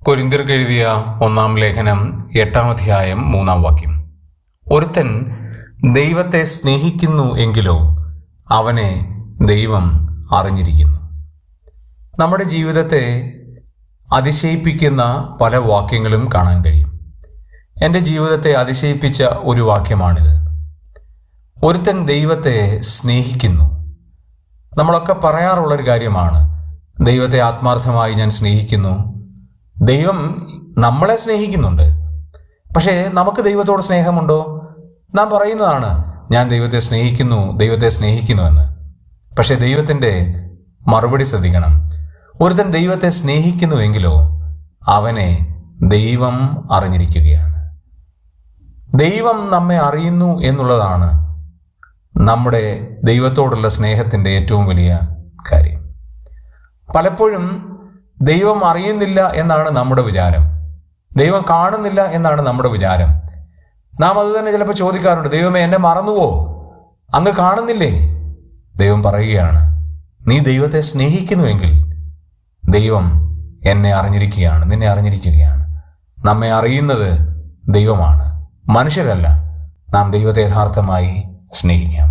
കൊരിന്ത്യർക്ക് എഴുതിയ 1-ാം ലേഖനം 8-ാം അധ്യായം 3-ാം വാക്യം. ഒരുത്തൻ ദൈവത്തെ സ്നേഹിക്കുന്നു എങ്കിലോ അവനെ ദൈവം അറിഞ്ഞിരിക്കുന്നു. നമ്മുടെ ജീവിതത്തെ അതിശയിപ്പിക്കുന്ന പല വാക്യങ്ങളും കാണാൻ കഴിയും. എൻ്റെ ജീവിതത്തെ അതിശയിപ്പിച്ച ഒരു വാക്യമാണിത്. ഒരുത്തൻ ദൈവത്തെ സ്നേഹിക്കുന്നു. നമ്മളൊക്കെ പറയാറുള്ളൊരു കാര്യമാണ്, ദൈവത്തെ ആത്മാർത്ഥമായി ഞാൻ സ്നേഹിക്കുന്നു. ദൈവം നമ്മളെ സ്നേഹിക്കുന്നുണ്ട്. പക്ഷേ നമുക്ക് ദൈവത്തോട് സ്നേഹമുണ്ടോ? നാം പറയുന്നതാണ്, ഞാൻ ദൈവത്തെ സ്നേഹിക്കുന്നു എന്ന്. പക്ഷേ ദൈവത്തിൻ്റെ മറുപടി ശ്രദ്ധിക്കണം. ഒരുത്തൻ ദൈവത്തെ സ്നേഹിക്കുന്നുവെങ്കിലോ അവനെ ദൈവം അറിഞ്ഞിരിക്കുകയാണ്. ദൈവം നമ്മെ അറിയുന്നു എന്നുള്ളതാണ് നമ്മുടെ ദൈവത്തോടുള്ള സ്നേഹത്തിൻ്റെ ഏറ്റവും വലിയ കാര്യം. പലപ്പോഴും ദൈവം അറിയുന്നില്ല എന്നാണ് നമ്മുടെ വിചാരം. ദൈവം കാണുന്നില്ല എന്നാണ് നമ്മുടെ വിചാരം. നാം അത് തന്നെ ചിലപ്പോൾ ചോദിക്കാറുണ്ട്, ദൈവമേ എന്നെ മറന്നുവോ? അങ്ങ് കാണുന്നില്ലേ? ദൈവം പറയുകയാണ്, നീ ദൈവത്തെ സ്നേഹിക്കുന്നുവെങ്കിൽ ദൈവം എന്നെ അറിഞ്ഞിരിക്കുകയാണ്, നിന്നെ അറിഞ്ഞിരിക്കുകയാണ്. നമ്മെ അറിയുന്നത് ദൈവമാണ്, മനുഷ്യരല്ല. നാം ദൈവത്തെ യഥാർത്ഥമായി സ്നേഹിക്കാം.